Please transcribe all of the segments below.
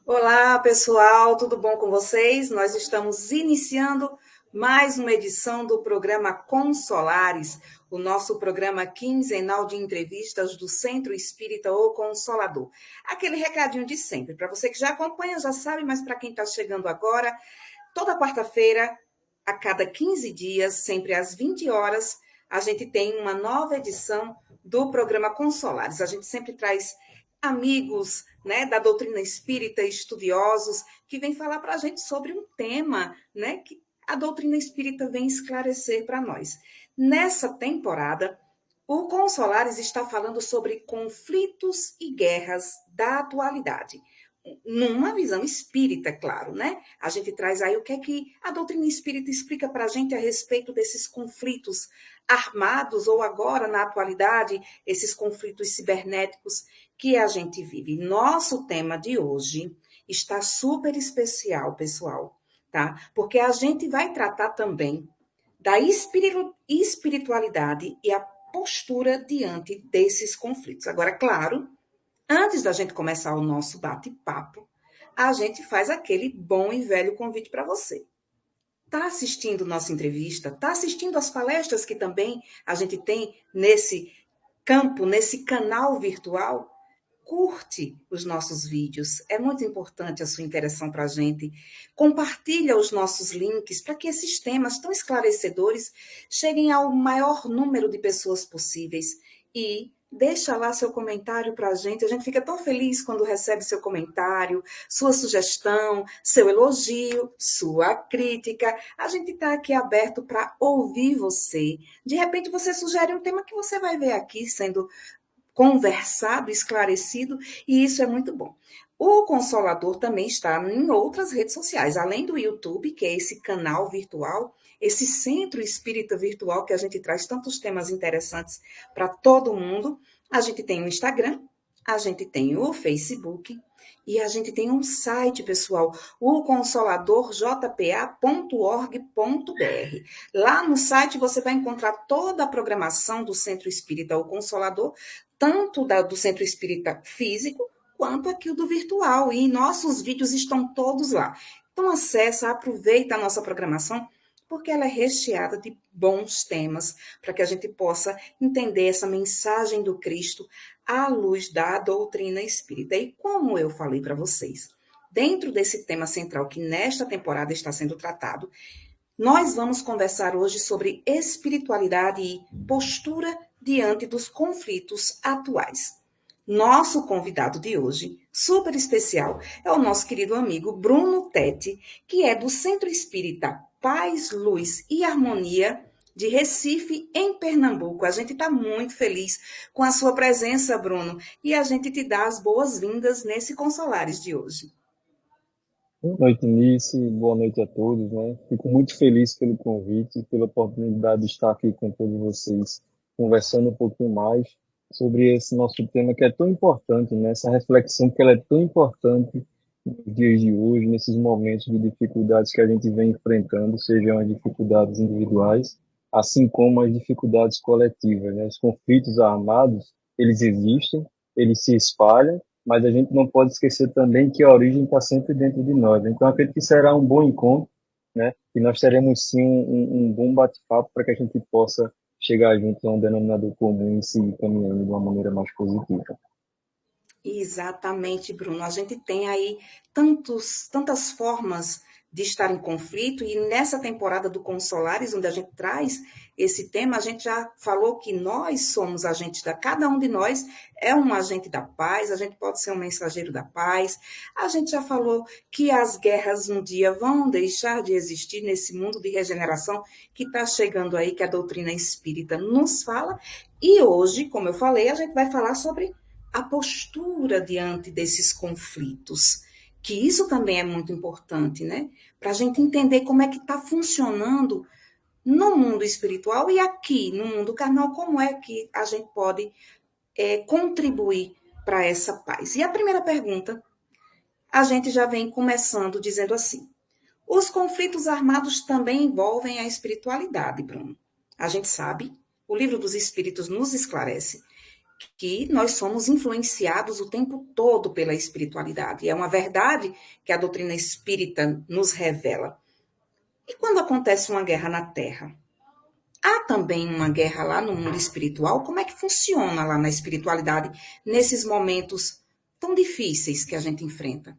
Olá, pessoal, tudo bom com vocês? Nós estamos iniciando mais uma edição do programa Consolares, o nosso programa quinzenal de entrevistas do Centro Espírita O Consolador. Aquele recadinho de sempre, para você que já acompanha, já sabe, mas para quem está chegando agora, toda quarta-feira, a cada 15 dias, sempre às 20 horas, a gente tem uma nova edição do programa Consolares. A gente sempre traz amigos, né, da doutrina espírita, estudiosos, que vêm falar para a gente sobre um tema, né, que a doutrina espírita vem esclarecer para nós. Nessa temporada, o Consolares está falando sobre conflitos e guerras da atualidade. Numa visão espírita, claro, né? A gente traz aí o que é que a doutrina espírita explica para a gente a respeito desses conflitos armados ou agora, na atualidade, esses conflitos cibernéticos que a gente vive. Nosso tema de hoje está super especial, pessoal, tá? Porque a gente vai tratar também da espiritualidade e a postura diante desses conflitos. Agora, claro, antes da gente começar o nosso bate-papo, a gente faz aquele bom e velho convite para você. Está assistindo nossa entrevista? Está assistindo as palestras que também a gente tem nesse campo, nesse canal virtual? Curte os nossos vídeos, é muito importante a sua interação para a gente. Compartilha os nossos links para que esses temas tão esclarecedores cheguem ao maior número de pessoas possíveis. E deixa lá seu comentário para a gente fica tão feliz quando recebe seu comentário, sua sugestão, seu elogio, sua crítica. A gente está aqui aberto para ouvir você. De repente você sugere um tema que você vai ver aqui sendo conversado, esclarecido, e isso é muito bom. O Consolador também está em outras redes sociais, além do YouTube, que é esse canal virtual, esse centro espírita virtual que a gente traz tantos temas interessantes para todo mundo. A gente tem o Instagram, a gente tem o Facebook e a gente tem um site, pessoal, o consoladorjpa.org.br. Lá no site você vai encontrar toda a programação do Centro Espírita O Consolador, tanto do Centro Espírita Físico, quanto aqui o do virtual. E nossos vídeos estão todos lá. Então, acessa, aproveita a nossa programação, porque ela é recheada de bons temas, para que a gente possa entender essa mensagem do Cristo à luz da doutrina espírita. E como eu falei para vocês, dentro desse tema central que nesta temporada está sendo tratado, nós vamos conversar hoje sobre espiritualidade e postura diante dos conflitos atuais. Nosso convidado de hoje, super especial, é o nosso querido amigo Bruno Teti, que é do Centro Espírita Paz, Luz e Harmonia de Recife, em Pernambuco. A gente está muito feliz com a sua presença, Bruno, e a gente te dá as boas-vindas nesse Consolares de hoje. Boa noite, Nice. Boa noite a todos, né? Fico muito feliz pelo convite, pela oportunidade de estar aqui com todos vocês, conversando um pouquinho mais sobre esse nosso tema que é tão importante, né? Essa reflexão que ela é tão importante nos dias de hoje, nesses momentos de dificuldades que a gente vem enfrentando, sejam as dificuldades individuais, assim como as dificuldades coletivas, né? Os conflitos armados, eles existem, eles se espalham, mas a gente não pode esquecer também que a origem está sempre dentro de nós. Então, acredito que será um bom encontro, né? E nós teremos sim um bom bate-papo para que a gente possa chegar juntos a um denominador comum e seguir caminhando de uma maneira mais positiva. Exatamente, Bruno. A gente tem aí tantas formas de estar em conflito, e nessa temporada do Consolares, onde a gente traz esse tema, a gente já falou que nós somos agentes cada um de nós é um agente da paz, a gente pode ser um mensageiro da paz. A gente já falou que as guerras um dia vão deixar de existir nesse mundo de regeneração que está chegando aí, que a doutrina espírita nos fala. E hoje, como eu falei, a gente vai falar sobre a postura diante desses conflitos, que isso também é muito importante, né? Para a gente entender como é que está funcionando no mundo espiritual e aqui no mundo carnal, como é que a gente pode contribuir para essa paz. E a primeira pergunta, a gente já vem começando dizendo assim: os conflitos armados também envolvem a espiritualidade, Bruno. A gente sabe, o livro dos Espíritos nos esclarece que nós somos influenciados o tempo todo pela espiritualidade. E é uma verdade que a doutrina espírita nos revela. E quando acontece uma guerra na Terra? Há também uma guerra lá no mundo espiritual? Como é que funciona lá na espiritualidade nesses momentos tão difíceis que a gente enfrenta?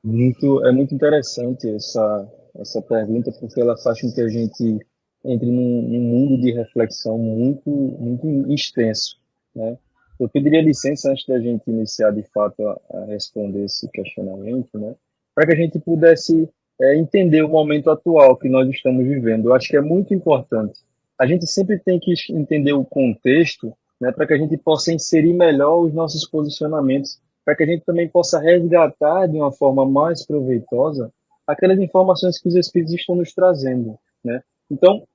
É muito interessante essa pergunta, porque ela faz com que a gente entre num mundo de reflexão muito extenso, né? Eu pediria licença antes da gente iniciar de fato a responder esse questionamento, né? Para que a gente pudesse entender o momento atual que nós estamos vivendo. Eu acho que é muito importante. A gente sempre tem que entender o contexto, né? Para que a gente possa inserir melhor os nossos posicionamentos para que a gente também possa resgatar de uma forma mais proveitosa aquelas informações que os espíritos estão nos trazendo, né? Então,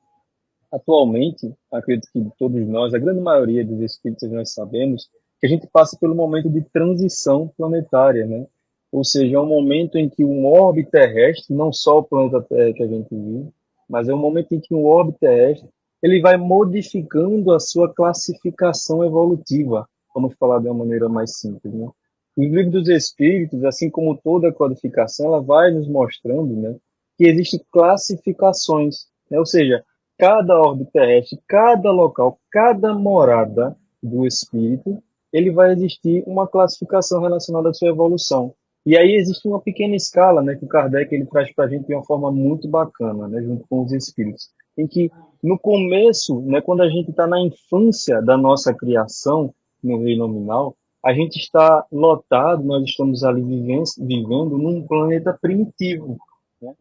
atualmente, acredito que todos nós, a grande maioria dos espíritos, nós sabemos que a gente passa pelo momento de transição planetária, né? Ou seja, é um momento em que um orbe terrestre, não só o planeta Terra que a gente vive, mas é um momento em que um orbe terrestre ele vai modificando a sua classificação evolutiva, vamos falar de uma maneira mais simples, né? O livro dos Espíritos, assim como toda a codificação, ela vai nos mostrando, né, que existem classificações, né? Ou seja, cada orbe terrestre, cada local, cada morada do espírito, ele vai existir uma classificação relacionada à sua evolução. E aí existe uma pequena escala, né, que o Kardec ele traz para a gente de uma forma muito bacana, né, junto com os espíritos, em que no começo, né, quando a gente está na infância da nossa criação no reino nominal, a gente está lotado, nós estamos ali vivendo num planeta primitivo, né?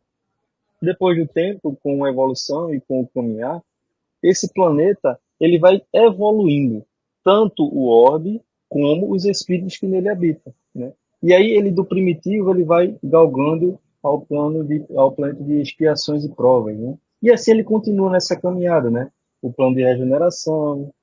Depois do tempo, com a evolução e com o caminhar, esse planeta ele vai evoluindo, tanto o orbe como os espíritos que nele habitam, né? E aí ele do primitivo ele vai galgando ao planeta de expiações e provas, né? E assim ele continua nessa caminhada, né? O plano de regeneração,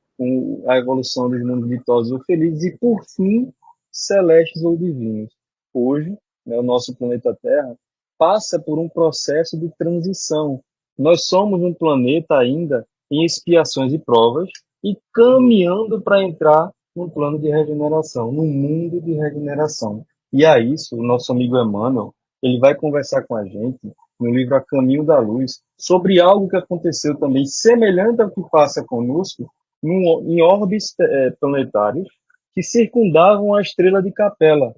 a evolução dos mundos ditosos ou felizes e por fim celestes ou divinos. Hoje, né, o nosso planeta Terra passa por um processo de transição. Nós somos um planeta ainda em expiações e provas e caminhando para entrar num plano de regeneração, num mundo de regeneração. E a isso, o nosso amigo Emmanuel, ele vai conversar com a gente no livro A Caminho da Luz sobre algo que aconteceu também semelhante ao que passa conosco em orbes planetários que circundavam a estrela de Capela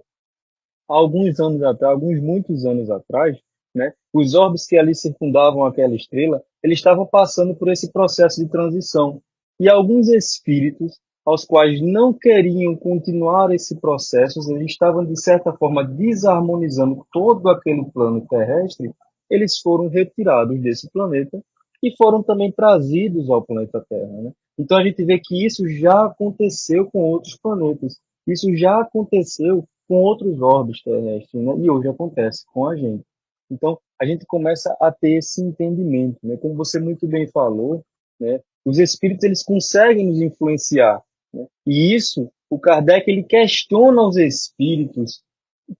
há alguns anos atrás, alguns muitos anos atrás, né, os orbes que ali circundavam aquela estrela, eles estavam passando por esse processo de transição. E alguns espíritos, aos quais não queriam continuar esse processo, eles estavam, de certa forma, desarmonizando todo aquele plano terrestre, eles foram retirados desse planeta e foram também trazidos ao planeta Terra, né? Então a gente vê que isso já aconteceu com outros planetas. Isso já aconteceu com outros orbes terrestres, né? E hoje acontece com a gente. Então, a gente começa a ter esse entendimento, né? Como você muito bem falou, né? Os espíritos eles conseguem nos influenciar, né? E isso, o Kardec ele questiona os espíritos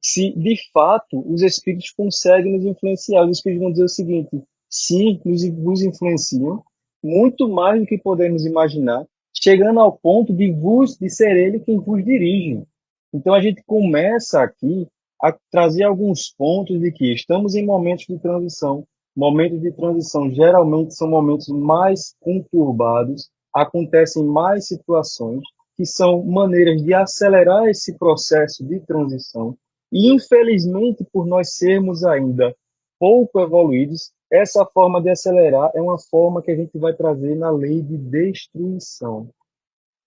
se de fato os espíritos conseguem nos influenciar. Os espíritos vão dizer o seguinte: sim, nos influenciam muito mais do que podemos imaginar, chegando ao ponto de ser ele quem vos dirige. Então a gente começa aqui a trazer alguns pontos de que estamos em momentos de transição. Momentos de transição geralmente são momentos mais conturbados, acontecem mais situações que são maneiras de acelerar esse processo de transição. E infelizmente, por nós sermos ainda pouco evoluídos, essa forma de acelerar é uma forma que a gente vai trazer na lei de destruição,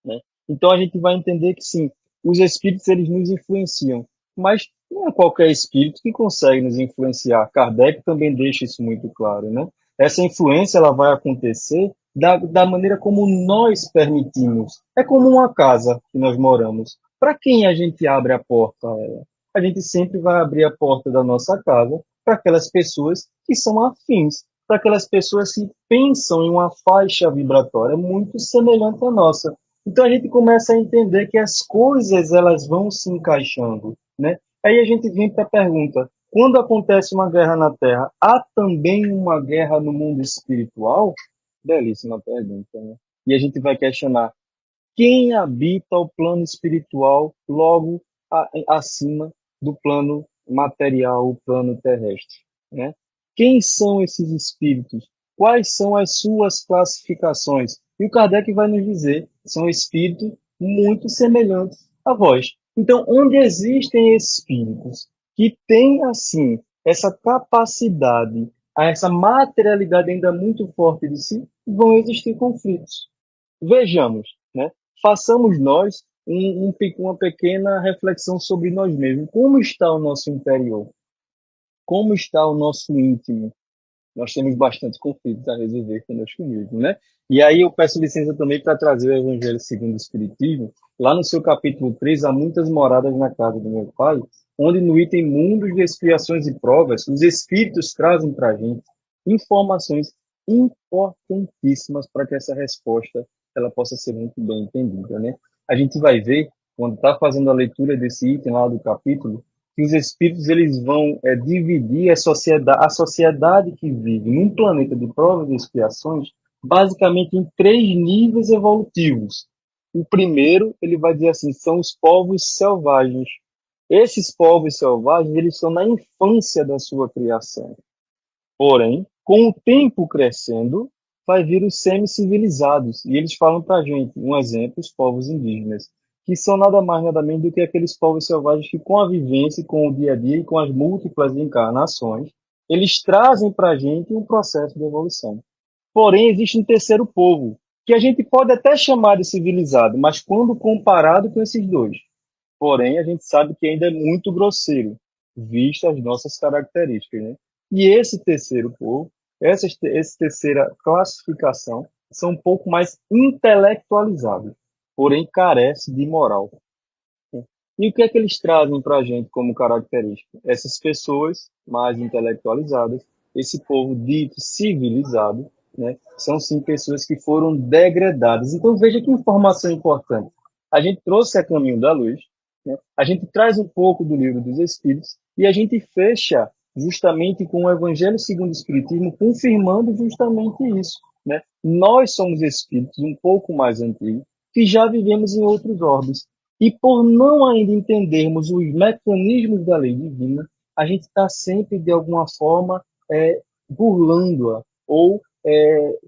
né? Então a gente vai entender que sim, os espíritos eles nos influenciam, mas não é qualquer espírito que consegue nos influenciar. Kardec também deixa isso muito claro, né? Essa influência ela vai acontecer da maneira como nós permitimos. É como uma casa que nós moramos. Para quem a gente abre a porta a ela? A gente sempre vai abrir a porta da nossa casa para aquelas pessoas que são afins, para aquelas pessoas que pensam em uma faixa vibratória muito semelhante à nossa. Então a gente começa a entender que as coisas elas vão se encaixando, né? Aí a gente vem para a pergunta: quando acontece uma guerra na Terra, há também uma guerra no mundo espiritual? Belíssima pergunta, né? E a gente vai questionar: quem habita o plano espiritual logo acima do plano material, o plano terrestre, né? Quem são esses espíritos? Quais são as suas classificações? E o Kardec vai nos dizer, são espíritos muito semelhantes a vós. Então, onde existem espíritos que têm, assim, essa capacidade, essa materialidade ainda muito forte de si, vão existir conflitos. Vejamos, né? Façamos nós uma pequena reflexão sobre nós mesmos. Como está o nosso interior? Como está o nosso íntimo? Nós temos bastante conflitos a resolver conosco mesmo, né? E aí eu peço licença também para trazer o Evangelho segundo o Espiritismo. Lá no seu capítulo 3, há muitas moradas na casa do meu pai, onde no item mundos de expiações e provas, os Espíritos trazem para a gente informações importantíssimas para que essa resposta ela possa ser muito bem entendida, né? A gente vai ver, quando está fazendo a leitura desse item lá do capítulo, que os espíritos eles vão dividir a sociedade que vive num planeta de provas e expiações, basicamente em três níveis evolutivos. O primeiro, ele vai dizer assim, são os povos selvagens. Esses povos selvagens, eles estão na infância da sua criação. Porém, com o tempo crescendo, vai vir os semi-civilizados. E eles falam para a gente, um exemplo, os povos indígenas, que são nada mais, nada menos do que aqueles povos selvagens que, com a vivência, com o dia a dia e com as múltiplas encarnações, eles trazem para a gente um processo de evolução. Porém, existe um terceiro povo, que a gente pode até chamar de civilizado, mas quando comparado com esses dois. Porém, a gente sabe que ainda é muito grosseiro, visto as nossas características, né? E esse terceiro povo, essa terceira classificação, são um pouco mais intelectualizados, porém carece de moral. E o que é que eles trazem para a gente como característica? Essas pessoas mais intelectualizadas, esse povo dito civilizado, né, são sim pessoas que foram degradadas. Então veja que informação importante. A gente trouxe a Caminho da Luz, né, a gente traz um pouco do Livro dos Espíritos e a gente fecha justamente com o Evangelho segundo o Espiritismo, confirmando justamente isso. Né? Nós somos espíritos um pouco mais antigos que já vivemos em outros orbes. E por não ainda entendermos os mecanismos da lei divina, a gente está sempre, de alguma forma, burlando-a ou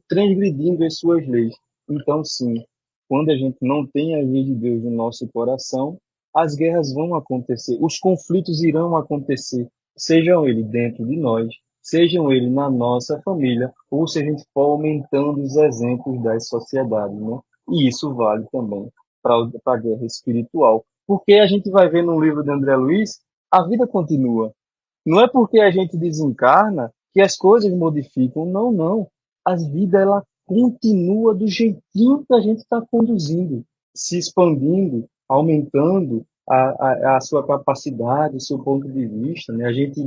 transgredindo as suas leis. Então, sim, quando a gente não tem a lei de Deus no nosso coração, as guerras vão acontecer, os conflitos irão acontecer, sejam eles dentro de nós, sejam eles na nossa família, ou se a gente for aumentando os exemplos das sociedades, né? E isso vale também para a guerra espiritual. Porque a gente vai ver no livro de André Luiz, a vida continua. Não é porque a gente desencarna que as coisas modificam. Não, não. A vida ela continua do jeitinho que a gente está conduzindo, se expandindo, aumentando a sua capacidade, o seu ponto de vista. Né? A gente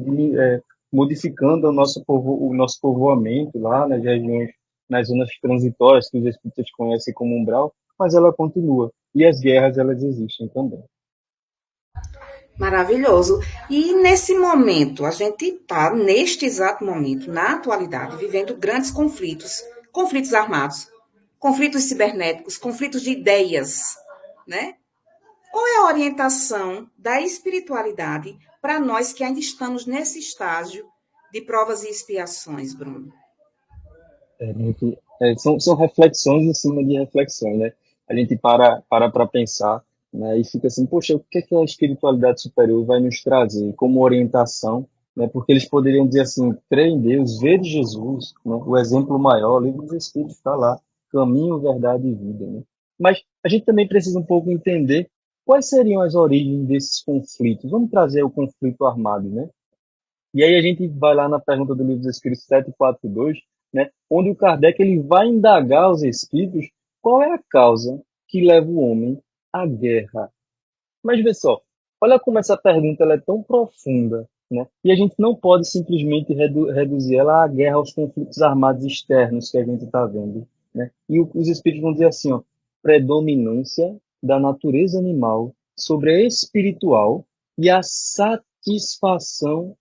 modificando o nosso povoamento lá nas regiões, nas zonas transitórias que os espíritos conhecem como umbral, mas ela continua. E as guerras, elas existem também. Maravilhoso. E nesse momento, a gente está, neste exato momento, na atualidade, vivendo grandes conflitos, conflitos armados, conflitos cibernéticos, conflitos de ideias, né? Qual é a orientação da espiritualidade para nós que ainda estamos nesse estágio de provas e expiações, Bruno? São reflexões em cima de reflexões, né? A gente para pensar, né? E fica assim, poxa, o que é que a espiritualidade superior vai nos trazer como orientação, né? Porque eles poderiam dizer assim, crê em Deus, vê de Jesus, né? O exemplo maior, o livro dos Espíritos está lá, caminho, verdade e vida, né? Mas a gente também precisa um pouco entender quais seriam as origens desses conflitos. Vamos trazer o conflito armado, né? E aí a gente vai lá na pergunta do livro dos Espíritos 742, né, onde o Kardec ele vai indagar aos espíritos qual é a causa que leva o homem à guerra. Mas vê só, olha como essa pergunta ela é tão profunda, né? E a gente não pode simplesmente reduzir ela à guerra, aos conflitos armados externos que a gente está vendo, né? E os espíritos vão dizer assim, ó, predominância da natureza animal sobre a espiritual e a satisfação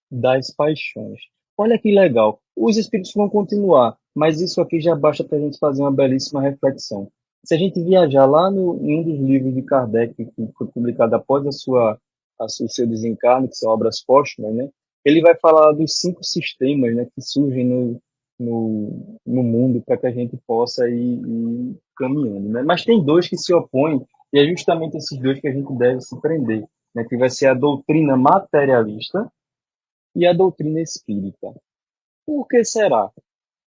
das paixões. Olha que legal. Os espíritos vão continuar, mas isso aqui já basta para a gente fazer uma belíssima reflexão. Se a gente viajar lá em um dos livros de Kardec, que foi publicado após o seu desencarne, que são obras póstumas, né? Ele vai falar dos 5 sistemas, né, que surgem no mundo para que a gente possa ir caminhando, né? Mas tem dois que se opõem, e é justamente esses dois que a gente deve se prender, né? Que vai ser a doutrina materialista e a doutrina espírita. Por que será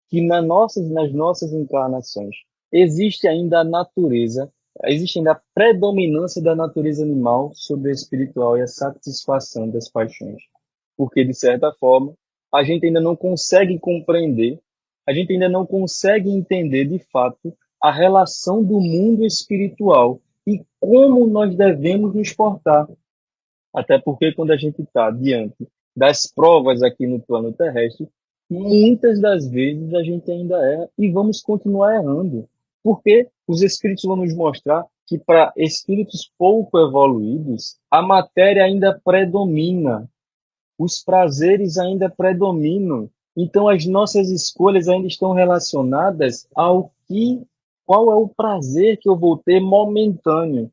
que nas nossas encarnações existe ainda a natureza, existe ainda a predominância da natureza animal sobre a espiritual e a satisfação das paixões? Porque, de certa forma, a gente ainda não consegue compreender, a gente ainda não consegue entender de fato a relação do mundo espiritual e como nós devemos nos portar. Até porque quando a gente está diante das provas aqui no plano terrestre, muitas das vezes a gente ainda erra e vamos continuar errando. Porque os espíritos vão nos mostrar que para espíritos pouco evoluídos, a matéria ainda predomina, os prazeres ainda predominam. Então as nossas escolhas ainda estão relacionadas qual é o prazer que eu vou ter momentâneo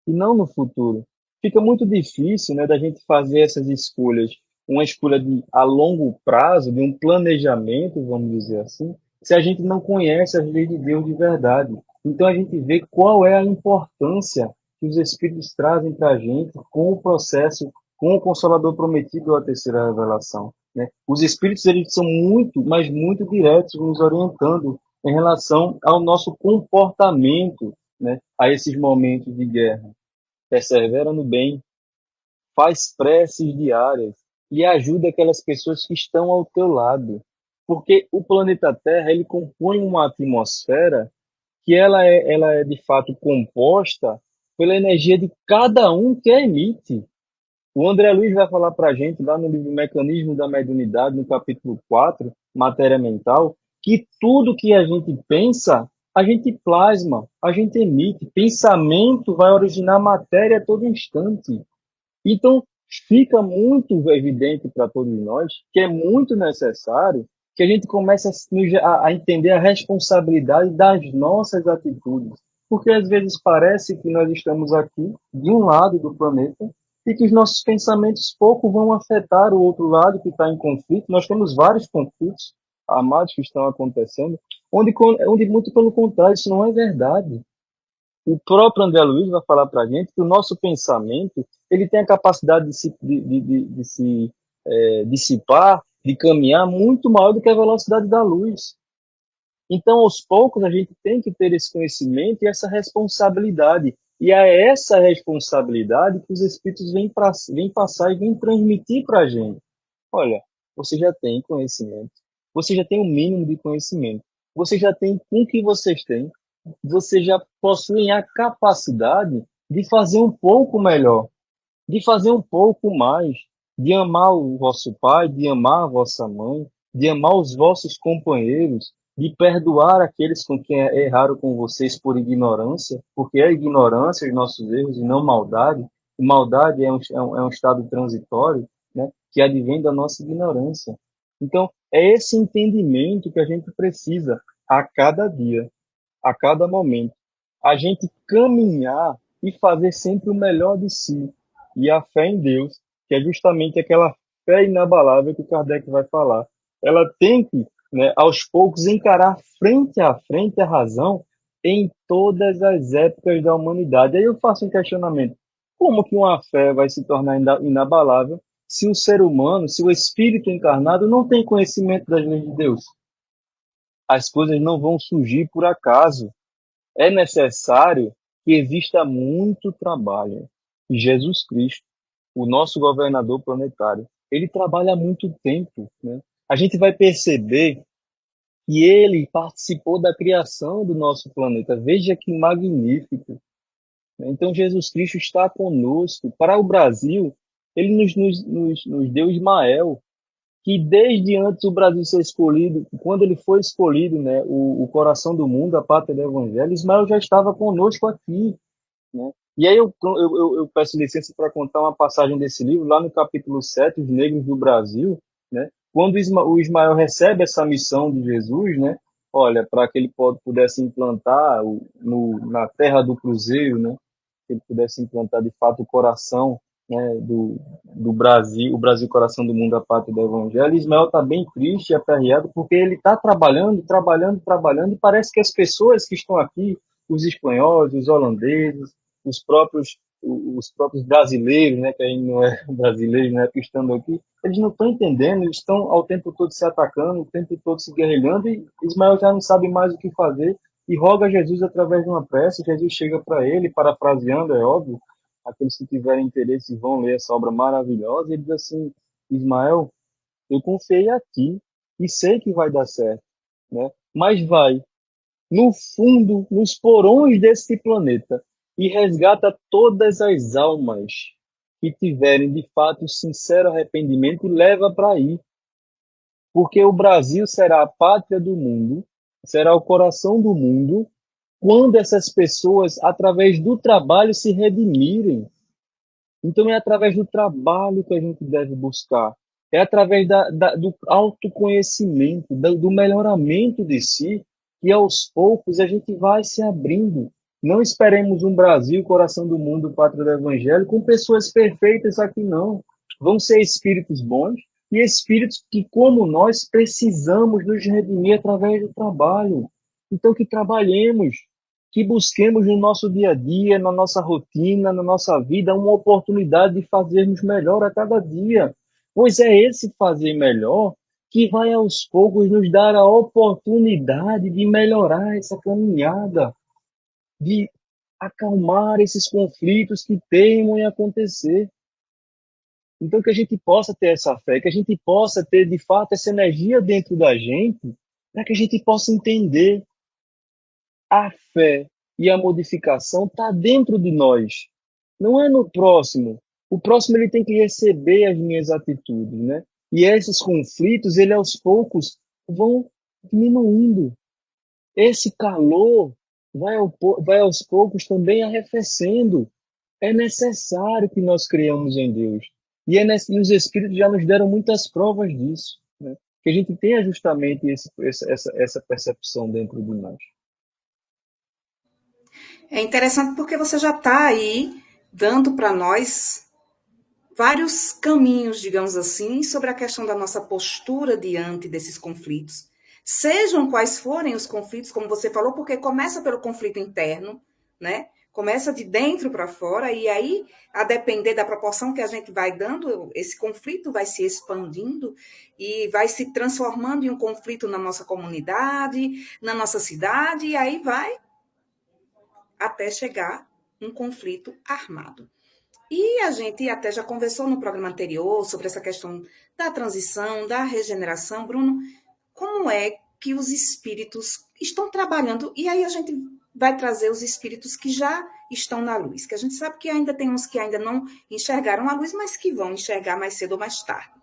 e não no futuro. Fica muito difícil, né, da gente fazer essas escolhas, uma escolha a longo prazo, de um planejamento, vamos dizer assim, se a gente não conhece as leis de Deus de verdade. Então a gente vê qual é a importância que os Espíritos trazem para a gente com o processo, com o Consolador prometido, a terceira revelação, né? Os Espíritos eles são muito, mas muito diretos, nos orientando em relação ao nosso comportamento, né, a esses momentos de guerra. Persevera no bem, faz preces diárias e ajuda aquelas pessoas que estão ao teu lado. Porque o planeta Terra, ele compõe uma atmosfera que ela é de fato composta pela energia de cada um que a emite. O André Luiz vai falar para a gente lá no livro Mecanismo da Mediunidade, no capítulo 4, Matéria Mental, que tudo que a gente pensa, a gente plasma, a gente emite. Pensamento vai originar matéria a todo instante. Então, fica muito evidente para todos nós que é muito necessário que a gente comece a entender a responsabilidade das nossas atitudes. Porque às vezes parece que nós estamos aqui, de um lado do planeta, e que os nossos pensamentos pouco vão afetar o outro lado que está em conflito. Nós temos vários conflitos amados que estão acontecendo, onde muito pelo contrário, isso não é verdade. O próprio André Luiz vai falar para a gente que o nosso pensamento ele tem a capacidade de se dissipar, de caminhar muito maior do que a velocidade da luz. Então, aos poucos, a gente tem que ter esse conhecimento e essa responsabilidade. E é essa responsabilidade que os Espíritos vêm passar e vêm transmitir para a gente. Olha, você já tem conhecimento, você já tem o mínimo de conhecimento, você já tem com o que vocês têm, você já possuem a capacidade de fazer um pouco melhor, de fazer um pouco mais, de amar o vosso pai, de amar a vossa mãe, de amar os vossos companheiros, de perdoar aqueles com quem erraram com vocês por ignorância, porque é ignorância os nossos erros e não maldade. E maldade é um estado transitório, né, que advém da nossa ignorância. Então, é esse entendimento que a gente precisa a cada dia, a cada momento. A gente caminhar e fazer sempre o melhor de si. E a fé em Deus, que é justamente aquela fé inabalável que o Kardec vai falar. Ela tem que, né, aos poucos, encarar frente a frente a razão em todas as épocas da humanidade. Aí eu faço um questionamento. Como que uma fé vai se tornar inabalável se o ser humano, se o espírito encarnado não tem conhecimento das leis de Deus? As coisas não vão surgir por acaso. É necessário que exista muito trabalho. E Jesus Cristo, o nosso governador planetário, ele trabalha há muito tempo, né? A gente vai perceber que ele participou da criação do nosso planeta. Veja que magnífico, né? Então, Jesus Cristo está conosco. Para o Brasil, ele nos deu Ismael, que desde antes o Brasil ser escolhido, quando ele foi escolhido, né, o coração do mundo, a pátria do Evangelho, Ismael já estava conosco aqui, né? E aí eu peço licença para contar uma passagem desse livro, lá no capítulo 7, Os Negros do Brasil, né? Quando o Ismael recebe essa missão de Jesus, né? olha, para que ele pudesse implantar na terra do Cruzeiro, né, que ele pudesse implantar de fato o coração, né, do Brasil, o Brasil coração do mundo, a pátria do Evangelho. Ismael está bem triste e aperreado porque ele está trabalhando, trabalhando, trabalhando, e parece que as pessoas que estão aqui, os espanhóis, os holandeses, os próprios brasileiros, né, que ainda não é brasileiro, né, que estão aqui, eles não estão entendendo, eles estão ao tempo todo se atacando, o tempo todo se guerrilhando, e Ismael já não sabe mais o que fazer, e roga a Jesus através de uma prece. Jesus chega para ele, parafraseando, é óbvio, aqueles que tiverem interesse vão ler essa obra maravilhosa, e ele diz assim: Ismael, eu confiei a ti e sei que vai dar certo, né? Mas vai no fundo, nos porões desse planeta e resgata todas as almas que tiverem de fato sincero arrependimento e leva para aí, porque o Brasil será a pátria do mundo, será o coração do mundo, quando essas pessoas, através do trabalho, se redimirem. Então é através do trabalho que a gente deve buscar. É através do autoconhecimento, do melhoramento de si, que aos poucos a gente vai se abrindo. Não esperemos um Brasil, coração do mundo, pátria do Evangelho, com pessoas perfeitas aqui, não. Vão ser espíritos bons e espíritos que, como nós, precisamos nos redimir através do trabalho. Então, que trabalhemos, que busquemos no nosso dia a dia, na nossa rotina, na nossa vida, uma oportunidade de fazermos melhor a cada dia. Pois é esse fazer melhor que vai aos poucos nos dar a oportunidade de melhorar essa caminhada, de acalmar esses conflitos que teimam em acontecer. Então, que a gente possa ter essa fé, que a gente possa ter, de fato, essa energia dentro da gente, para que a gente possa entender a fé e a modificação está dentro de nós, não é no próximo. O próximo ele tem que receber as minhas atitudes, né? E esses conflitos, ele aos poucos vão diminuindo. Esse calor vai aos poucos também arrefecendo. É necessário que nós criamos em Deus. E os Espíritos já nos deram muitas provas disso, né? Que a gente tenha justamente essa percepção dentro de nós. É interessante porque você já está aí dando para nós vários caminhos, digamos assim, sobre a questão da nossa postura diante desses conflitos. Sejam quais forem os conflitos, como você falou, porque começa pelo conflito interno, né? Começa de dentro para fora, e aí, a depender da proporção que a gente vai dando, esse conflito vai se expandindo e vai se transformando em um conflito na nossa comunidade, na nossa cidade, e aí vai até chegar um conflito armado. E a gente até já conversou no programa anterior sobre essa questão da transição, da regeneração. Bruno, como é que os espíritos estão trabalhando? E aí a gente vai trazer os espíritos que já estão na luz, que a gente sabe que ainda tem uns que ainda não enxergaram a luz, mas que vão enxergar mais cedo ou mais tarde.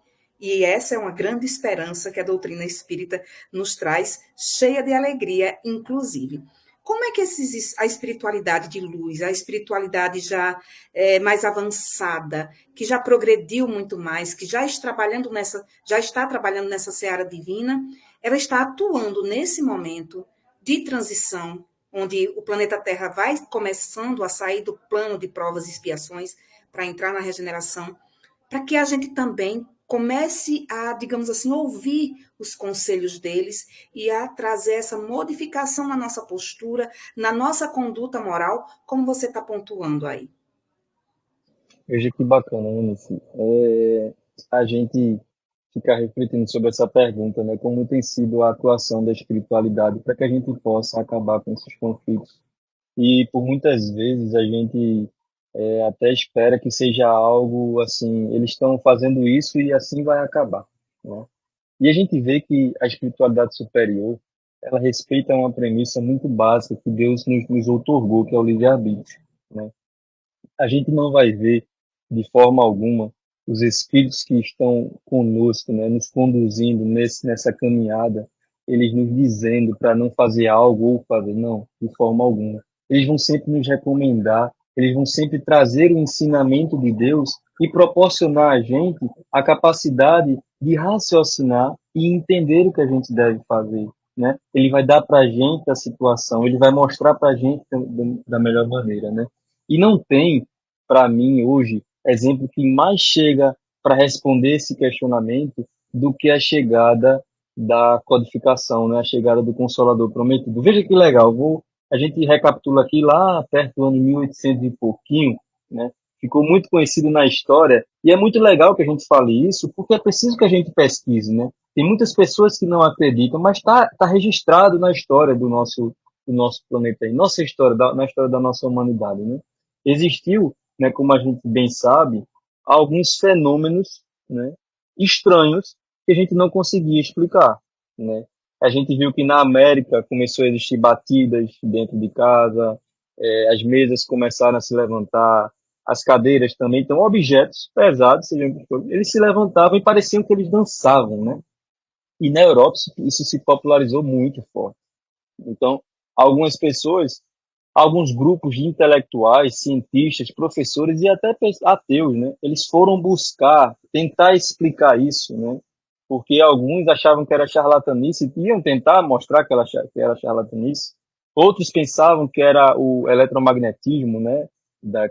E essa é uma grande esperança que a doutrina espírita nos traz, cheia de alegria, inclusive. Como é que a espiritualidade de luz, a espiritualidade já mais avançada, que já progrediu muito mais, que já está trabalhando nessa seara divina, ela está atuando nesse momento de transição, onde o planeta Terra vai começando a sair do plano de provas e expiações para entrar na regeneração, para que a gente também comece a, digamos assim, ouvir os conselhos deles e a trazer essa modificação na nossa postura, na nossa conduta moral, como você está pontuando aí. Veja que bacana, Eunice. A gente ficar refletindo sobre essa pergunta, né? Como tem sido a atuação da espiritualidade para que a gente possa acabar com esses conflitos. E por muitas vezes a gente até espera que seja algo assim, eles estão fazendo isso e assim vai acabar, né? E a gente vê que a espiritualidade superior, ela respeita uma premissa muito básica que Deus nos outorgou, que é o livre-arbítrio, né? A gente não vai ver de forma alguma os espíritos que estão conosco, né, nos conduzindo nessa caminhada, eles nos dizendo para não fazer algo ou fazer, não, de forma alguma. Eles vão sempre nos recomendar, eles vão sempre trazer o ensinamento de Deus e proporcionar a gente a capacidade de raciocinar e entender o que a gente deve fazer, né? Ele vai dar para a gente a situação, ele vai mostrar para a gente da melhor maneira, né? E não tem, para mim, hoje, exemplo que mais chega para responder esse questionamento do que a chegada da codificação, né? A chegada do Consolador prometido. Veja que legal, a gente recapitula aqui lá perto do ano 1800 e pouquinho, né? Ficou muito conhecido na história, e é muito legal que a gente fale isso, porque é preciso que a gente pesquise, né? Tem muitas pessoas que não acreditam, mas está registrado na história do nosso planeta, aí, nossa história, na história da nossa humanidade, né? Existiu, né, como a gente bem sabe, alguns fenômenos, né, estranhos que a gente não conseguia explicar, né? A gente viu que na América começou a existir batidas dentro de casa, as mesas começaram a se levantar, as cadeiras também, então objetos pesados, sejam o que for, eles se levantavam e pareciam que eles dançavam, né? E na Europa isso se popularizou muito forte. Então, algumas pessoas, alguns grupos de intelectuais, cientistas, professores e até ateus, né? Eles foram buscar, tentar explicar isso, né? Porque alguns achavam que era charlatanice e iam tentar mostrar que era charlatanice. Outros pensavam que era o eletromagnetismo, né?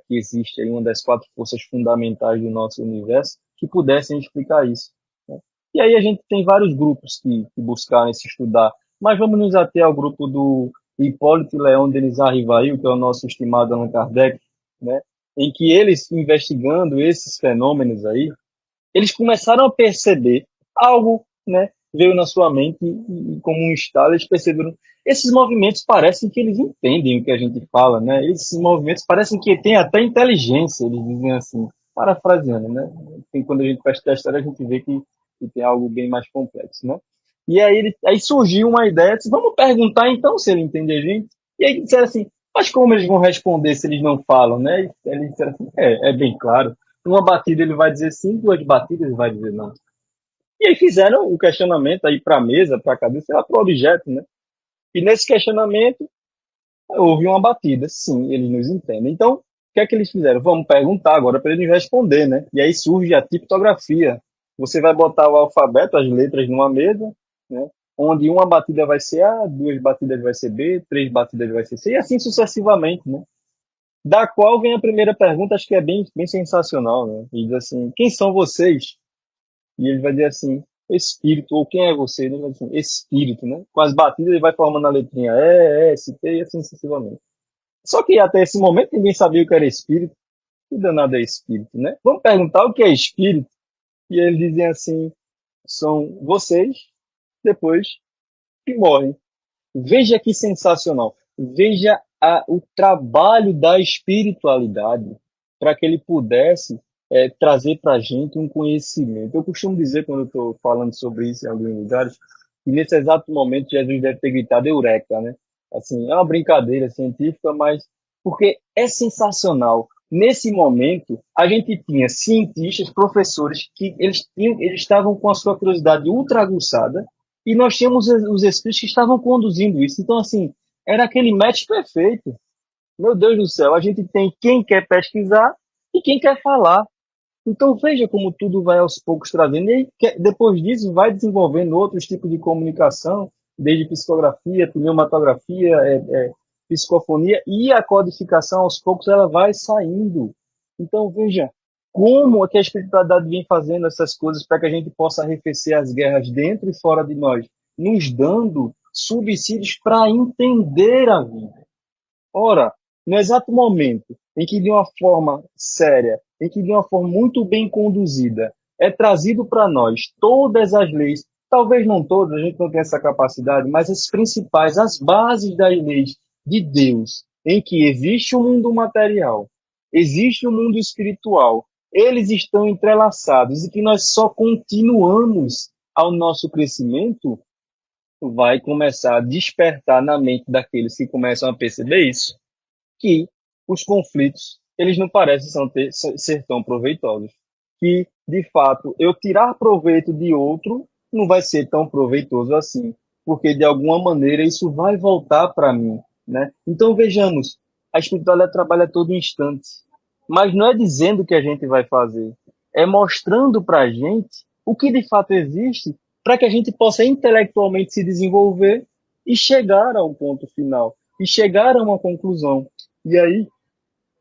Que existe aí uma das quatro forças fundamentais do nosso universo, que pudessem explicar isso, né? E aí a gente tem vários grupos que buscaram se estudar, mas vamos nos ater ao grupo do Hipólito Leão Denis Arrivail, que é o nosso estimado Allan Kardec, né? Em que eles, investigando esses fenômenos aí, eles começaram a perceber algo, né? Veio na sua mente e como um estalo, eles perceberam. Esses movimentos parecem que eles entendem o que a gente fala, né? Esses movimentos parecem que têm até inteligência, eles dizem assim, parafraseando, né? E quando a gente presta a história, a gente vê que tem algo bem mais complexo, né? E aí, aí surgiu uma ideia, disse, vamos perguntar então se ele entende a gente. E aí disseram assim, mas como eles vão responder se eles não falam, né? E eles disseram assim, é bem claro. Uma batida ele vai dizer sim, duas batidas ele vai dizer não. E aí fizeram o questionamento aí para a mesa, para a cabeça, para o objeto, né? E nesse questionamento houve uma batida. Sim, eles nos entendem. Então, o que é que eles fizeram? Vamos perguntar agora para eles responder, né? E aí surge a criptografia. Você vai botar o alfabeto, as letras numa mesa, né? Onde uma batida vai ser A, duas batidas vai ser B, três batidas vai ser C, e assim sucessivamente, né? Da qual vem a primeira pergunta, acho que é bem, bem sensacional, né? E diz assim, quem são vocês? E ele vai dizer assim, espírito, ou quem é você? Ele vai dizer assim, espírito, né? Com as batidas ele vai formando a letrinha E, S, T e assim sucessivamente. Só que até esse momento ninguém sabia o que era espírito. Que danado é espírito, né? Vamos perguntar o que é espírito? E eles dizem assim, são vocês, depois que morrem. Veja que sensacional. Veja o trabalho da espiritualidade para que ele pudesse trazer para a gente um conhecimento. Eu costumo dizer, quando eu estou falando sobre isso em alguns lugares, que nesse exato momento Jesus deve ter gritado Eureka, né? Assim, é uma brincadeira científica, mas porque é sensacional. Nesse momento, a gente tinha cientistas, professores, que eles estavam com a sua curiosidade ultra aguçada, e nós tínhamos os espíritos que estavam conduzindo isso. Então, assim, era aquele match perfeito. Meu Deus do céu, a gente tem quem quer pesquisar e quem quer falar. Então, veja como tudo vai aos poucos trazendo. E aí, depois disso, vai desenvolvendo outros tipos de comunicação, desde psicografia, pneumatografia, psicofonia, e a codificação, aos poucos, ela vai saindo. Então, veja como é que a espiritualidade vem fazendo essas coisas para que a gente possa arrefecer as guerras dentro e fora de nós, nos dando subsídios para entender a vida. Ora, no exato momento em que, de uma forma séria, em que, de uma forma muito bem conduzida, é trazido para nós todas as leis, talvez não todas, a gente não tem essa capacidade, mas as principais, as bases das leis de Deus, em que existe o mundo material, existe o mundo espiritual, eles estão entrelaçados e que nós só continuamos ao nosso crescimento, vai começar a despertar na mente daqueles que começam a perceber isso, que os conflitos eles não parecem ser tão proveitosos. Que, de fato, eu tirar proveito de outro não vai ser tão proveitoso assim, porque, de alguma maneira, isso vai voltar para mim, né? Então, vejamos, a espiritualidade trabalha a todo instante, mas não é dizendo o que a gente vai fazer, é mostrando para a gente o que, de fato, existe para que a gente possa intelectualmente se desenvolver e chegar a um ponto final, e chegar a uma conclusão. E aí,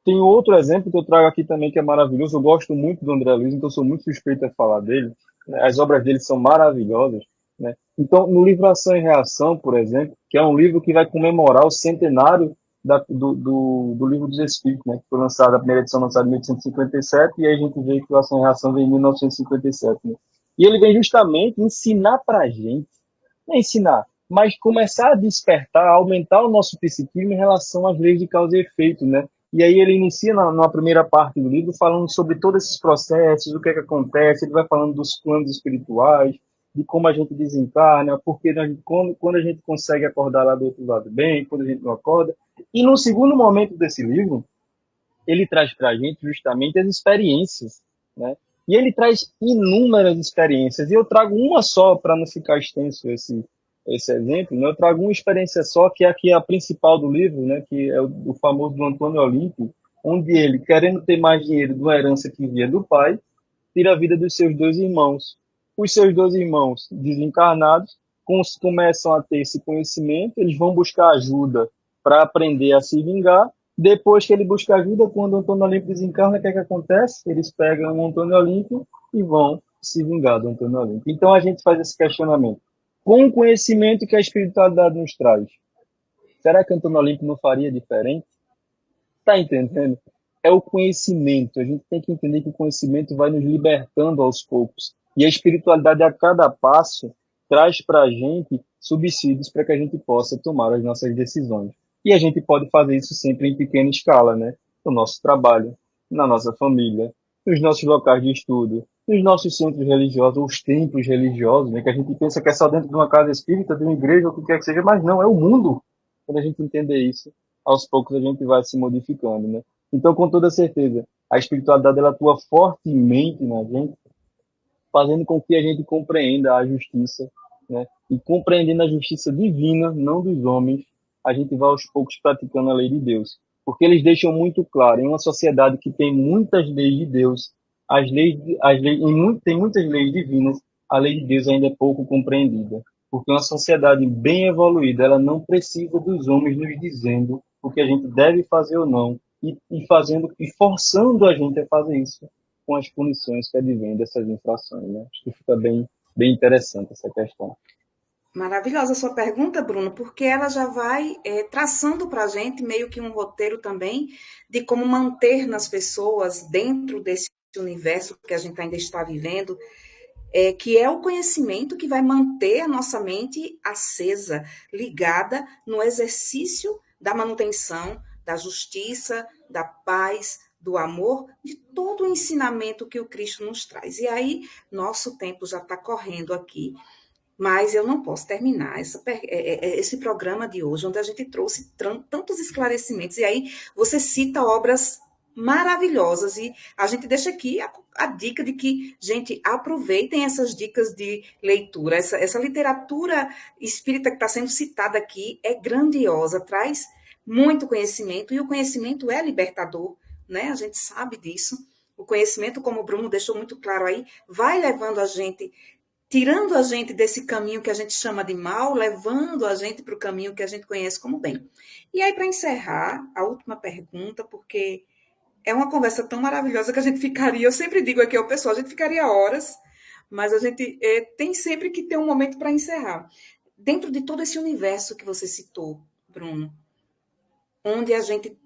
tem outro exemplo que eu trago aqui também que é maravilhoso. Eu gosto muito do André Luiz, então sou muito suspeito a falar dele. Né? As obras dele são maravilhosas. Né? Então, no livro Ação e Reação, por exemplo, que é um livro que vai comemorar o centenário do Livro dos Espíritos, né? Que foi lançado, a primeira edição lançada em 1857, e aí a gente vê que o Ação e Reação vem em 1957. Né? E ele vem justamente ensinar para a gente, não é ensinar, mas começar a despertar, a aumentar o nosso psiquismo em relação às leis de causa e efeito, né? E aí ele inicia na primeira parte do livro falando sobre todos esses processos, o que é que acontece, ele vai falando dos planos espirituais, de como a gente desencarna, porque quando a gente consegue acordar lá do outro lado bem, quando a gente não acorda. E no segundo momento desse livro, ele traz para a gente justamente as experiências, né? E ele traz inúmeras experiências, e eu trago uma só para não ficar extenso esse exemplo, né? Eu trago uma experiência só, que é aqui a principal do livro, né? Que é o famoso do Antônio Olímpio, onde ele, querendo ter mais dinheiro de uma herança que via do pai, tira a vida dos seus dois irmãos. Os seus dois irmãos desencarnados começam a ter esse conhecimento, eles vão buscar ajuda para aprender a se vingar. Depois que ele busca ajuda, quando o Antônio Olímpio desencarna, o que é que acontece? Eles pegam o Antônio Olímpio e vão se vingar do Antônio Olímpio. Então a gente faz esse questionamento. Com o conhecimento que a espiritualidade nos traz, será que Antônio Olímpio não faria diferente? Está entendendo? É o conhecimento. A gente tem que entender que o conhecimento vai nos libertando aos poucos. E a espiritualidade, a cada passo, traz para a gente subsídios para que a gente possa tomar as nossas decisões. E a gente pode fazer isso sempre em pequena escala, né? No nosso trabalho, na nossa família, nos nossos locais de estudo, nos nossos centros religiosos, os templos religiosos, né? Que a gente pensa que é só dentro de uma casa espírita, de uma igreja, ou o que quer que seja, mas não, é o mundo. Quando a gente entender isso, aos poucos a gente vai se modificando, né? Então, com toda certeza, a espiritualidade ela atua fortemente na gente, fazendo com que a gente compreenda a justiça, né? E compreendendo a justiça divina, não dos homens, a gente vai aos poucos praticando a lei de Deus. Porque eles deixam muito claro, em uma sociedade que tem muitas leis de Deus, tem muitas leis divinas, a lei de Deus ainda é pouco compreendida. Porque uma sociedade bem evoluída, ela não precisa dos homens nos dizendo o que a gente deve fazer ou não, e forçando a gente a fazer isso com as punições que advêm dessas infrações, né? Acho que fica bem interessante essa questão. Maravilhosa a sua pergunta, Bruno, porque ela já vai traçando para a gente meio que um roteiro também de como manter nas pessoas, dentro desse universo que a gente ainda está vivendo, que é o conhecimento que vai manter a nossa mente acesa, ligada no exercício da manutenção, da justiça, da paz, do amor, de todo o ensinamento que o Cristo nos traz. E aí, nosso tempo já está correndo aqui. Mas eu não posso terminar esse programa de hoje, onde a gente trouxe tantos esclarecimentos. E aí você cita obras maravilhosas. E a gente deixa aqui a dica de que, gente, aproveitem essas dicas de leitura. Essa literatura espírita que está sendo citada aqui é grandiosa, traz muito conhecimento. E o conhecimento é libertador, né? A gente sabe disso. O conhecimento, como o Bruno deixou muito claro aí, vai levando a gente, tirando a gente desse caminho que a gente chama de mal, levando a gente para o caminho que a gente conhece como bem. E aí, para encerrar, a última pergunta, porque é uma conversa tão maravilhosa que a gente ficaria, eu sempre digo aqui ao pessoal, a gente ficaria horas, mas a gente tem sempre que ter um momento para encerrar. Dentro de todo esse universo que você citou, Bruno, onde a gente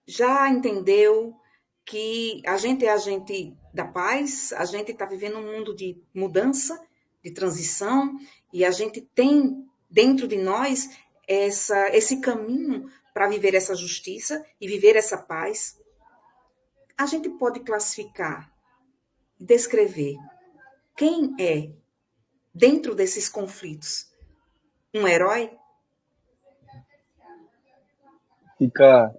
já entendeu que a gente é agente da paz, a gente está vivendo um mundo de mudança, de transição, e a gente tem dentro de nós esse caminho para viver essa justiça e viver essa paz. A gente pode classificar, descrever quem é, dentro desses conflitos, um herói? Fica,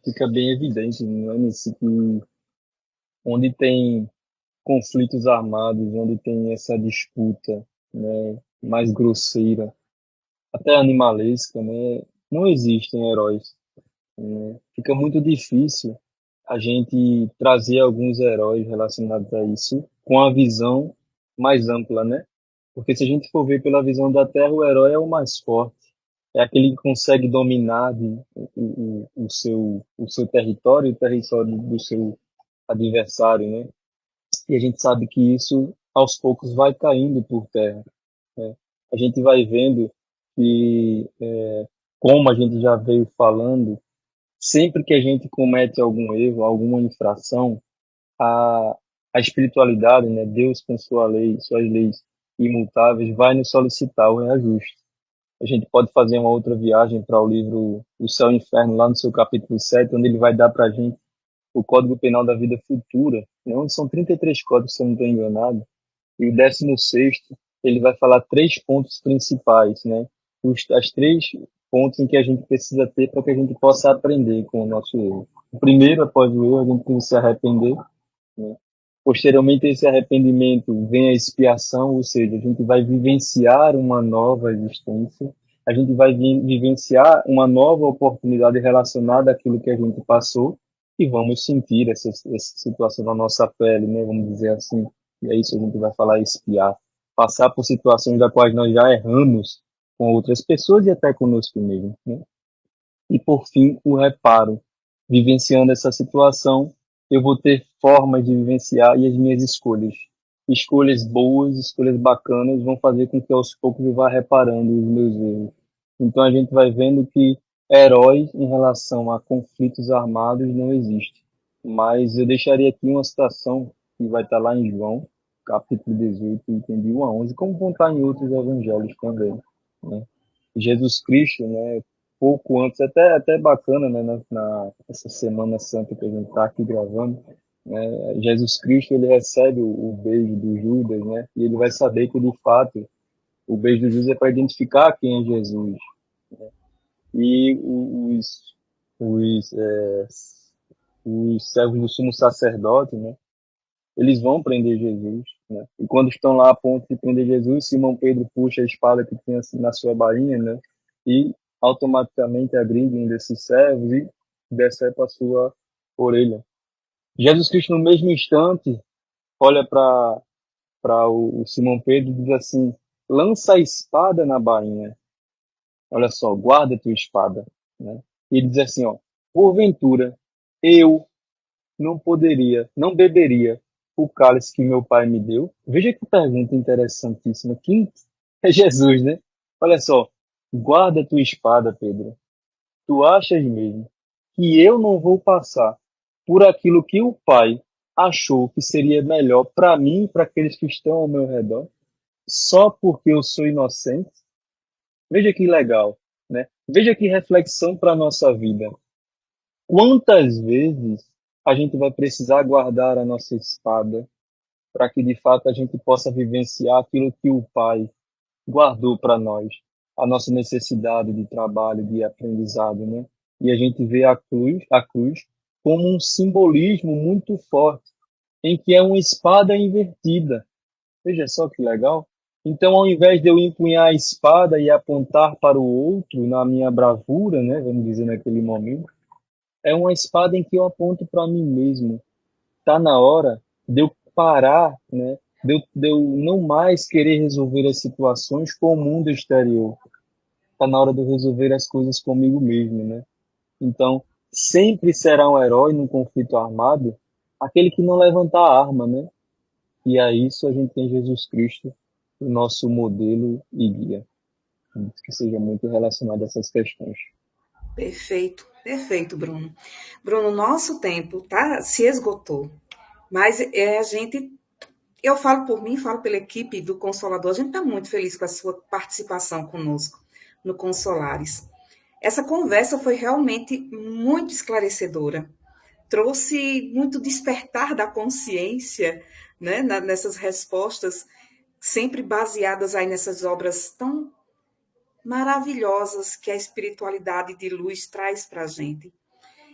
fica bem evidente, né, nisso que onde tem conflitos armados, onde tem essa disputa, né, mais grosseira, até animalesca, né, não existem heróis, né? Fica muito difícil a gente trazer alguns heróis relacionados a isso com a visão mais ampla, né? Porque se a gente for ver pela visão da Terra, o herói é o mais forte, é aquele que consegue dominar o seu território e o território do seu adversário, né? E a gente sabe que isso, aos poucos, vai caindo por terra, né? A gente vai vendo que, como a gente já veio falando, sempre que a gente comete algum erro, alguma infração, a, a espiritualidade, né, Deus com sua lei, suas leis imutáveis, vai nos solicitar o reajuste. A gente pode fazer uma outra viagem para o livro O Céu e o Inferno, lá no seu capítulo 7, onde ele vai dar para a gente o Código Penal da Vida Futura, né, onde são 33 códigos, se eu não estou enganado, e o 16º, ele vai falar três pontos principais, né? As três pontos em que a gente precisa ter para que a gente possa aprender com o nosso erro. O primeiro, após o erro, a gente tem que se arrepender, né? Posteriormente, esse arrependimento vem a expiação, ou seja, a gente vai vivenciar uma nova existência, a gente vai vivenciar uma nova oportunidade relacionada àquilo que a gente passou e vamos sentir essa situação na nossa pele, né? Vamos dizer assim. E é isso que a gente vai falar, expiar. Passar por situações da quais nós já erramos com outras pessoas e até conosco mesmo, né? E, por fim, o reparo. Vivenciando essa situação, eu vou ter formas de vivenciar e as minhas escolhas. Escolhas boas, escolhas bacanas, vão fazer com que aos poucos eu vá reparando os meus erros. Então a gente vai vendo que heróis em relação a conflitos armados não existe. Mas eu deixaria aqui uma citação que vai estar lá em João, capítulo 18, item de 1 a 11, como vão estar em outros evangelhos também, né? Jesus Cristo, né, pouco antes, até bacana, né, essa Semana Santa que a gente está aqui gravando, né, Jesus Cristo, ele recebe o beijo do Judas, né, e ele vai saber que, de fato, o beijo do Judas é para identificar quem é Jesus. E os, é, os servos do sumo sacerdote, né, eles vão prender Jesus, né, e quando estão lá a ponto de prender Jesus, Simão Pedro puxa a espada que tinha na sua bainha, né, e automaticamente agride um desses servos e decepa a sua orelha. Jesus Cristo, no mesmo instante, olha para o Simão Pedro e diz assim: lança a espada na bainha. Olha só, guarda a tua espada, né? E ele diz assim, ó: porventura eu não beberia o cálice que meu pai me deu? Veja que pergunta interessantíssima. Quem é Jesus, né? Olha só, guarda a tua espada, Pedro. Tu achas mesmo que eu não vou passar por aquilo que o pai achou que seria melhor para mim e para aqueles que estão ao meu redor, só porque eu sou inocente? Veja que legal, né? Veja que reflexão para a nossa vida. Quantas vezes a gente vai precisar guardar a nossa espada para que de fato a gente possa vivenciar aquilo que o Pai guardou para nós, a nossa necessidade de trabalho, de aprendizado, né? E a gente vê a cruz como um simbolismo muito forte, em que é uma espada invertida. Veja só que legal. Então, ao invés de eu empunhar a espada e apontar para o outro na minha bravura, né, vamos dizer naquele momento, é uma espada em que eu aponto para mim mesmo. Tá na hora de eu parar, né, de eu não mais querer resolver as situações com o mundo exterior. Tá na hora de eu resolver as coisas comigo mesmo, né? Então, sempre será um herói num conflito armado aquele que não levantar a arma, né? E a isso a gente tem Jesus Cristo, o nosso modelo e guia, que seja muito relacionado a essas questões. Perfeito, perfeito, Bruno. Bruno, nosso tempo tá se esgotou, mas a gente, eu falo por mim, falo pela equipe do Consolador, a gente está muito feliz com a sua participação conosco no Consolares. Essa conversa foi realmente muito esclarecedora, trouxe muito despertar da consciência, né, nessas respostas, sempre baseadas aí nessas obras tão maravilhosas que a espiritualidade de luz traz para a gente.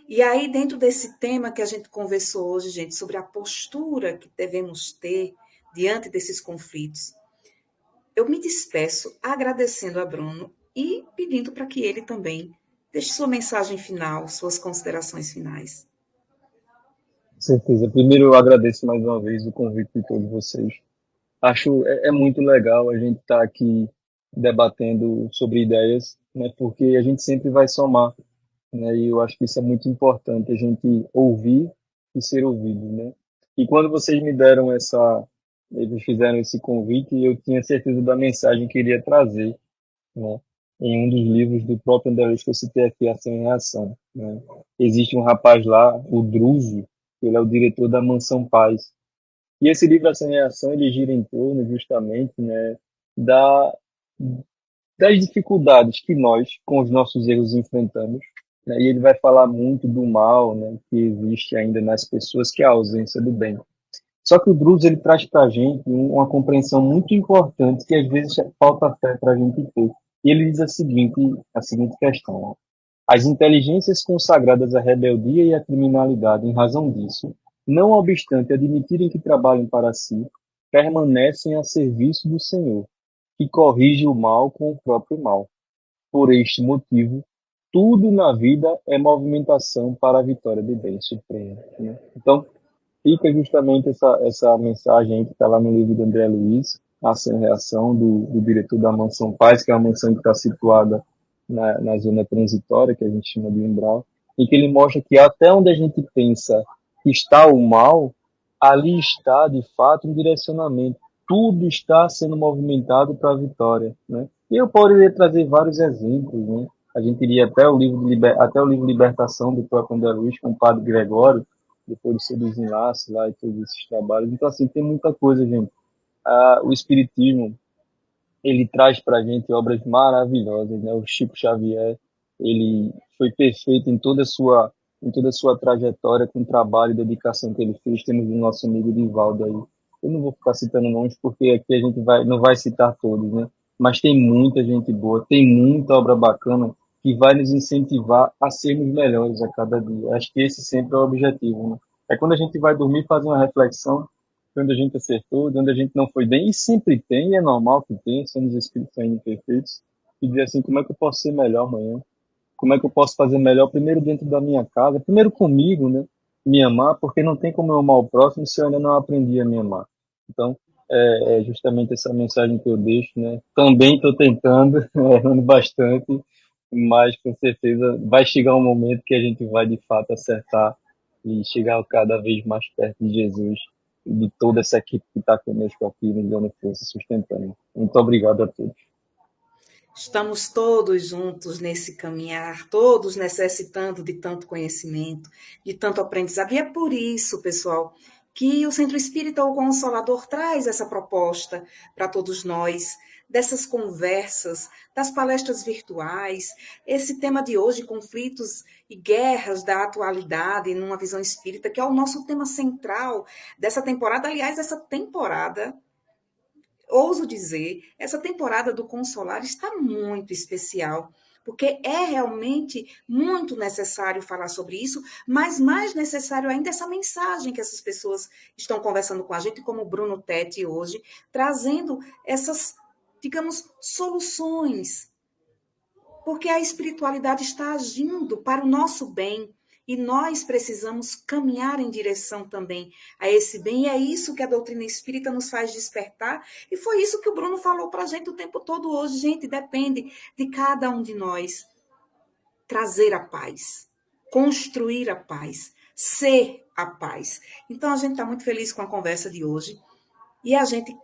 E aí, dentro desse tema que a gente conversou hoje, gente, sobre a postura que devemos ter diante desses conflitos, eu me despeço agradecendo a Bruno e pedindo para que ele também deixe sua mensagem final, suas considerações finais. Com certeza. Primeiro, eu agradeço mais uma vez o convite de todos vocês. Acho muito legal a gente estar aqui debatendo sobre ideias, né? Porque a gente sempre vai somar, né? E eu acho que isso é muito importante, a gente ouvir e ser ouvido, né? E quando vocês me deram eles fizeram esse convite, eu tinha certeza da mensagem que iria trazer, né? Em um dos livros do próprio André Luiz que eu citei aqui, Ação e Reação, né? Existe um rapaz lá, o Druso, ele é o diretor da Mansão Paz. E esse livro, Ação e Reação, ele gira em torno justamente, né, da, das dificuldades que nós, com os nossos erros, enfrentamos, né? E ele vai falar muito do mal, né, que existe ainda nas pessoas, que é a ausência do bem. Só que o Druze ele traz para a gente uma compreensão muito importante que às vezes falta fé para a gente ter. E ele diz a seguinte questão: ó. As inteligências consagradas à rebeldia e à criminalidade, em razão disso, não obstante admitirem que trabalhem para si, permanecem a serviço do Senhor, que corrige o mal com o próprio mal. Por este motivo, tudo na vida é movimentação para a vitória do bem supremo, né? Então, fica justamente essa mensagem aí que está lá no livro do André Luiz, Ação e Reação, do diretor da Mansão Paz, que é uma mansão que está situada na zona transitória, que a gente chama de umbral, e que ele mostra que até onde a gente pensa que está o mal, ali está, de fato, um direcionamento. Tudo está sendo movimentado para a vitória, né? E eu poderia trazer vários exemplos, né? A gente iria até o livro Libertação, do próprio André Luiz, com o padre Gregório, depois do seu desenlace lá e todos esses trabalhos. Então, assim, tem muita coisa, gente. O Espiritismo, ele traz para a gente obras maravilhosas, né? O Chico Xavier, ele foi perfeito em toda a sua trajetória, com o trabalho e dedicação que ele fez. Temos o nosso amigo Divaldo aí. Eu não vou ficar citando nomes, porque aqui a gente não vai citar todos, né? Mas tem muita gente boa, tem muita obra bacana que vai nos incentivar a sermos melhores a cada dia. Acho que esse sempre é o objetivo, né? É quando a gente vai dormir fazer uma reflexão de onde a gente acertou, de onde a gente não foi bem, e sempre tem, e é normal que tenha, somos espíritos ainda imperfeitos, e dizer assim, como é que eu posso ser melhor amanhã? Como é que eu posso fazer melhor, primeiro dentro da minha casa, primeiro comigo, né? Me amar, porque não tem como eu amar o próximo se eu ainda não aprendi a me amar. Então, é justamente essa mensagem que eu deixo, né? Também estou tentando, errando bastante, mas com certeza vai chegar um momento que a gente vai de fato acertar e chegar cada vez mais perto de Jesus e de toda essa equipe que está conosco aqui, nos dando força, sustentando. Muito obrigado a todos. Estamos todos juntos nesse caminhar, todos necessitando de tanto conhecimento, de tanto aprendizado. E é por isso, pessoal, que o Centro Espírita O Consolador traz essa proposta para todos nós, dessas conversas, das palestras virtuais, esse tema de hoje, conflitos e guerras da atualidade numa visão espírita, que é o nosso tema central dessa temporada. Aliás, essa temporada, ouso dizer, essa temporada do Consolar está muito especial, porque é realmente muito necessário falar sobre isso, mas mais necessário ainda essa mensagem que essas pessoas estão conversando com a gente, como o Bruno Tetti hoje, trazendo essas, digamos, soluções, porque a espiritualidade está agindo para o nosso bem e nós precisamos caminhar em direção também a esse bem. E é isso que a doutrina espírita nos faz despertar. E foi isso que o Bruno falou para a gente o tempo todo hoje. Gente, depende de cada um de nós trazer a paz, construir a paz, ser a paz. Então a gente está muito feliz com a conversa de hoje e a gente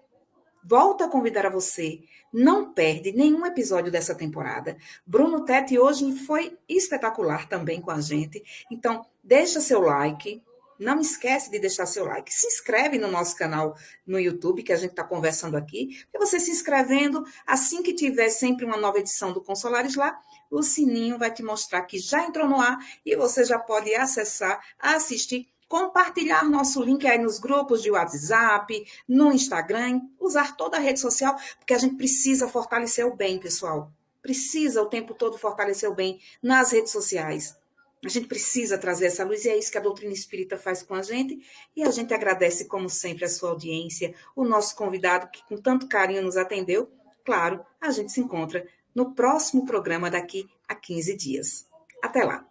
volto a convidar a você. Não perde nenhum episódio dessa temporada. Bruno Tetti hoje foi espetacular também com a gente. Então, deixa seu like. Não esquece de deixar seu like. Se inscreve no nosso canal no YouTube, que a gente está conversando aqui. Porque você se inscrevendo, assim que tiver sempre uma nova edição do Consolares lá, o sininho vai te mostrar que já entrou no ar e você já pode acessar, assistir, compartilhar nosso link aí nos grupos de WhatsApp, no Instagram, usar toda a rede social, porque a gente precisa fortalecer o bem, pessoal. Precisa o tempo todo fortalecer o bem nas redes sociais. A gente precisa trazer essa luz e é isso que a doutrina espírita faz com a gente. E a gente agradece, como sempre, a sua audiência, o nosso convidado que com tanto carinho nos atendeu. Claro, a gente se encontra no próximo programa daqui a 15 dias. Até lá.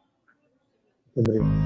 Obrigado.